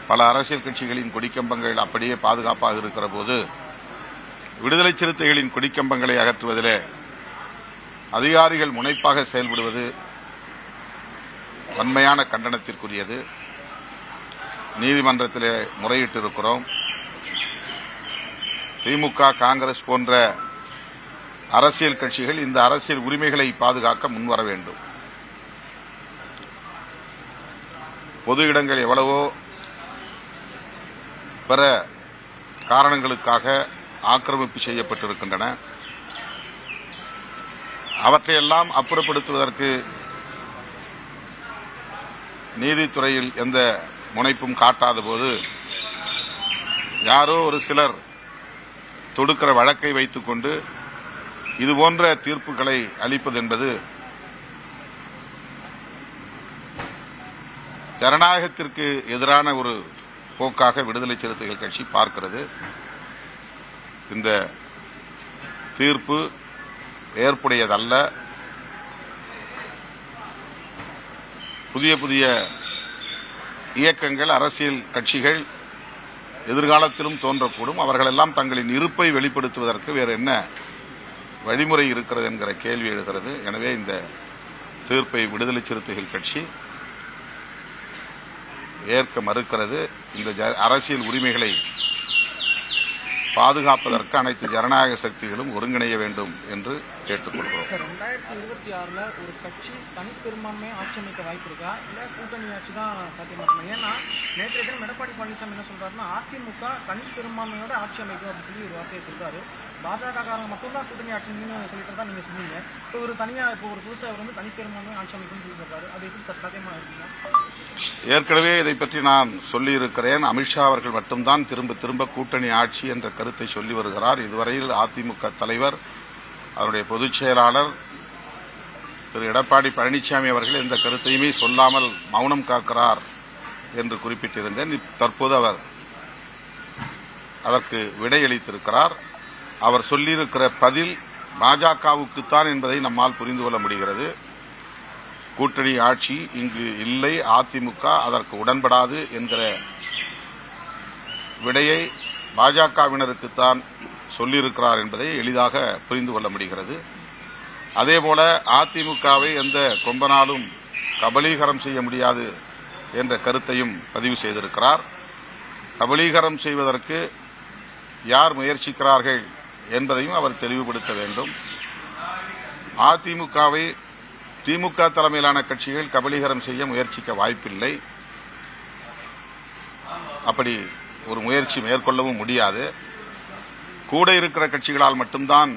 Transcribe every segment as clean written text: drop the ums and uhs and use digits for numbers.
பல அரசியல் கட்சிகளின் கொடிக்கம்பங்கள் அப்படியே பாதுகாப்பாக இருக்கிற போது விடுதலை சிறுத்தைகளின் கொடிக்கம்பங்களை அகற்றுவதிலே அதிகாரிகள் முனைப்பாக செயல்படுவது வன்மையான கண்டனத்திற்குரியது. நீதிமன்றத்திலே முறையிட்டிருக்கிறோம். திமுக, காங்கிரஸ் போன்ற அரசியல் கட்சிகள் இந்த அரசியல் உரிமைகளை பாதுகாக்க முன்வர வேண்டும். பொது இடங்கள் எவ்வளவோ பிற காரணங்களுக்காக ஆக்கிரமிப்பு செய்யப்பட்டிருக்கின்றன. அவற்றையெல்லாம் அப்புறப்படுத்துவதற்கு நீதித்துறையில் எந்த முனைப்பும் காட்டாத போது யாரோ ஒரு சிலர் தொடுக்கிற வழக்கை வைத்துக் கொண்டு இதுபோன்ற தீர்ப்புகளை அளிப்பது என்பது ஜனநாயகத்திற்கு எதிரான ஒரு போக்காக விடுதலை சிறுத்தைகள் கட்சி பார்க்கிறது. இந்த தீர்ப்பு ஏற்புடையதல்ல. புதிய புதிய இயக்கங்கள், அரசியல் கட்சிகள் எதிர்காலத்திலும் தோன்றக்கூடும். அவர்களெல்லாம் தங்களின் இருப்பை வெளிப்படுத்துவதற்கு வேறு என்ன வழிமுறை இருக்கிறது என்கிற கேள்வி எழுகிறது. எனவே இந்த தீர்ப்பை விடுதலை சிறுத்தைகள் கட்சி ஏற்க மறுக்கிறது. இந்த அரசியல் உரிமைகளை பாதுகாப்பதற்கு அனைத்து ஜனநாயக சக்திகளும் ஒருங்கிணைய வேண்டும் என்று கேட்டுக்கொள்கிறோம். 2026 ஒரு கட்சி தனிப்பெரும்பான்மையை ஆட்சி அமைக்க வாய்ப்பு இருக்கா, இல்ல கூட்டணி ஆட்சி தான் சாத்தியமாக்குமா? ஏன்னா நேற்றைய தினம் எடப்பாடி பழனிசாமி என்ன சொல்றாருன்னா, அதிமுக தனிப்பெரும்பான்மையோட ஆட்சி அமைக்கும் அப்படின்னு சொல்லி ஒரு வார்த்தையை சொல்றாரு. பாஜக காரங்க மட்டும்தான் கூட்டணி ஆட்சின்னு சொல்லிட்டு தான் நீங்க சொன்னீங்க. இப்போ ஒரு தனியா ஒரு புதுசா அவர் வந்து தனிப்பெரும்பான்மையை ஆட்சி அமைக்கும்னு சொல்லி சொல்றாரு. அது எப்படி சார் சாத்தியமா இருக்குங்க? ஏற்கனவே இதை பற்றி நான் சொல்லியிருக்கிறேன். அமித்ஷா அவர்கள் மட்டும்தான் திரும்ப திரும்ப கூட்டணி ஆட்சி என்ற கருத்தை சொல்லி வருகிறார். இதுவரையில் அதிமுக தலைவர், அவருடைய பொதுச் செயலாளர் திரு எடப்பாடி பழனிசாமி அவர்கள் எந்த கருத்தையுமே சொல்லாமல் மௌனம் காக்கிறார் என்று குறிப்பிட்டிருந்தேன். தற்போது அவர் அதற்கு விடையளித்திருக்கிறார். அவர் சொல்லியிருக்கிற பதில் பாஜகவுக்குத்தான் என்பதை நம்மால் புரிந்து கொள்ள முடிகிறது. கூட்டணி ஆட்சி இங்கு இல்லை, அதிமுக அதற்கு உடன்படாது என்கிற விடையை பாஜகவினருக்குத்தான் சொல்லியிருக்கிறார் என்பதை எளிதாக புரிந்து கொள்ள முடிகிறது. அதேபோல அதிமுகவை எந்த கொம்பனாலும் கபலீகரம் செய்ய முடியாது என்ற கருத்தையும் பதிவு செய்திருக்கிறார். கபலீகரம் செய்வதற்கு யார் முயற்சிக்கிறார்கள் என்பதையும் அவர் தெளிவுபடுத்த வேண்டும். அதிமுகவை திமுக தலைமையிலான கட்சிகள் கபலீகரம் செய்ய முயற்சிக்க வாய்ப்பில்லை. அப்படி ஒரு முயற்சி மேற்கொள்ளவும் முடியாது. கூட இருக்கிற கட்சிகளால் மட்டும்தான்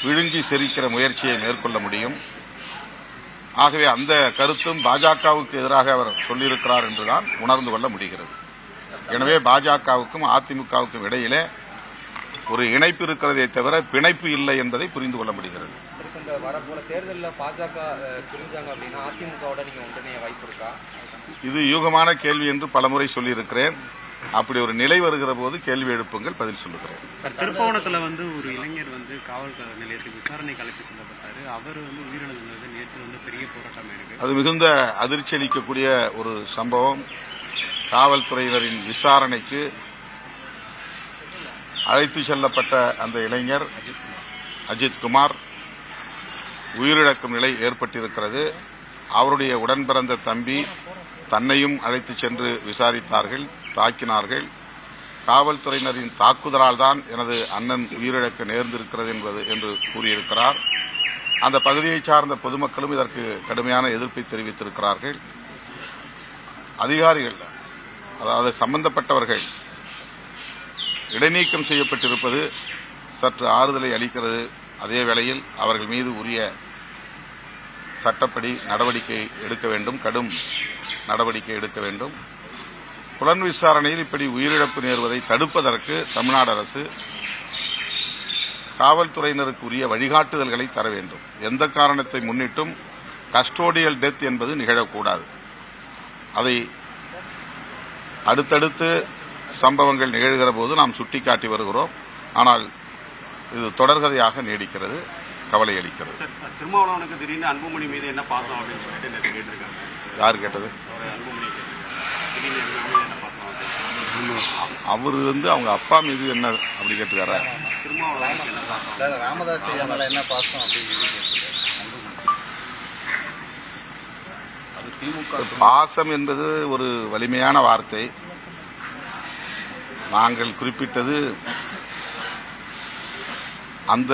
விழுங்கி செரிக்கிற முயற்சியை மேற்கொள்ள முடியும். ஆகவே அந்த கருத்தும் பாஜகவுக்கு எதிராக அவர் சொல்லியிருக்கிறார் என்றுதான் உணர்ந்து கொள்ள முடிகிறது. எனவே பாஜகவுக்கும் அதிமுகவுக்கும் இடையிலே ஒரு இணைப்பு இருக்கிறதே தவிர பிணைப்பு இல்லை என்பதை புரிந்து கொள்ள முடிகிறது. வரப்போல தேர்தலில் பாஜக பிரிஞ்சாங்க அப்படின்னா அதிமுகவோட நீங்க ஒன்றிணைய வாய்ப்பு இருக்கா? இது யூகமான கேள்வி என்று பலமுறை சொல்லியிருக்கிறேன். அப்படி ஒரு நிலை வருகிற போது கேள்வி எழுப்புங்கள், பதில் சொல்லுகிறேன். திருப்பவனத்தில் ஒரு இளைஞர் காவல் நிலையத்துக்கு விசாரணைக்கு அழைத்து செல்லப்பட்டாரு. அவர் உயிரிழந்தது நேற்று பெரிய போராட்டம் இருக்கு. அது மிகுந்த அதிர்ச்சி அளிக்கக்கூடிய ஒரு சம்பவம். காவல்துறையினரின் விசாரணைக்கு அழைத்து செல்லப்பட்ட அந்த இளைஞர் அஜித்குமார் உயிரிழக்கும் நிலை ஏற்பட்டிருக்கிறது. அவருடைய உடன்பிறந்த தம்பி தன்னையும் அழைத்து சென்று விசாரித்தார்கள், தாக்கினார்கள். காவல்துறையினரின் தாக்குதலால் தான் எனது அண்ணன் உயிரிழக்க நேர்ந்திருக்கிறது என்று கூறியிருக்கிறார். அந்த பகுதியைச் சார்ந்த பொதுமக்களும் இதற்கு கடுமையான எதிர்ப்பை தெரிவித்திருக்கிறார்கள். அதிகாரிகள், அதாவது சம்பந்தப்பட்டவர்கள் இடைநீக்கம் செய்யப்பட்டிருப்பது சற்று ஆறுதலை அளிக்கிறது. அதே வேளையில் அவர்கள் மீது உரிய சட்டப்படி நடவடிக்கை எடுக்க வேண்டும், கடும் நடவடிக்கை எடுக்க வேண்டும். புலன் விசாரணையில் இப்படி உயிரிழப்பு நேர்வதை தடுப்பதற்கு தமிழ்நாடு அரசு காவல்துறையினருக்கு உரிய வழிகாட்டுதல்களை தர வேண்டும். எந்த காரணத்தை முன்னிட்டும் கஸ்டோடியல் டெத் என்பது நிகழக்கூடாது. அதை அடுத்தடுத்து சம்பவங்கள் நிகழ்கிற போது நாம் சுட்டிக்காட்டி வருகிறோம். ஆனால் இது தொடர்கதையாக நீடிக்கிறது, கவலை அளிக்கிறது. திருமாவளவனுக்கு திடீர்னு அன்புமணி மீது என்ன பாசம் அப்படின்னு சொல்லிட்டு கேட்டிருக்காங்க. யார் கேட்டது? அன்புமணி திடீர்னு அமைதியான பாசம் வந்து அவர் அவங்க அப்பா மீது என்ன அப்படி கேட்டுக்காரா? திருமாவளவனுக்கு என்ன பாசம்? ராமதாஸ் ஐயா மேல என்ன பாசம் அப்படின்னு சொல்லி கேட்டிருக்காரு. அது திமுக பாசம் என்பது ஒரு வலிமையான வார்த்தை. நாங்கள் குறிப்பிட்டது அந்த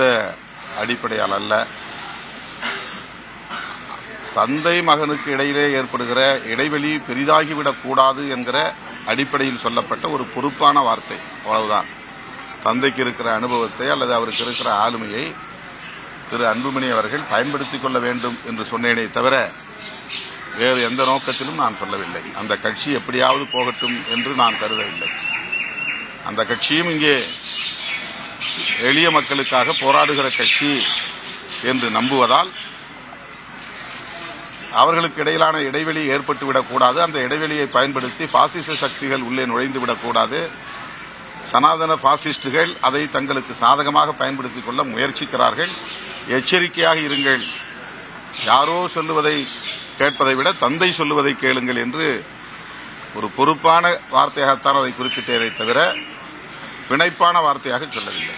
அடிப்படையால் அல்ல. தந்தை மகனுக்கு இடையிலே ஏற்படுகிற இடைவெளி பெரிதாகிவிடக் கூடாது என்கிற அடிப்படையில் சொல்லப்பட்ட ஒரு பொறுப்பான வார்த்தை, அவ்வளவுதான். தந்தைக்கு இருக்கிற அனுபவத்தை அல்லது அவருக்கு இருக்கிற ஆளுமையை திரு அன்புமணி அவர்கள் பயன்படுத்திக் கொள்ள வேண்டும் என்று சொன்னேனே தவிர வேறு எந்த நோக்கத்திலும் நான் சொல்லவில்லை. அந்த கட்சி எப்படியாவது போகட்டும் என்று நான் கருதவில்லை. அந்த கட்சியும் இங்கே எளிய மக்களுக்காக போராடுகிற கட்சி என்று நம்புவதால் அவர்களுக்கு இடையிலான இடைவெளி ஏற்பட்டுவிடக்கூடாது. அந்த இடைவெளியை பயன்படுத்தி பாசிச சக்திகள் உள்ளே நுழைந்துவிடக்கூடாது. சனாதன பாசிஸ்டுகள் அதை தங்களுக்கு சாதகமாக பயன்படுத்திக் கொள்ள முயற்சிக்கிறார்கள். எச்சரிக்கையாக இருங்கள். யாரோ சொல்லுவதை கேட்பதை விட தந்தை சொல்லுவதை கேளுங்கள் என்று ஒரு பொறுப்பான வார்த்தையாகத்தான் அதை குறிப்பிட்டதை தவிர பிணைப்பான வார்த்தையாக சொல்லவில்லை.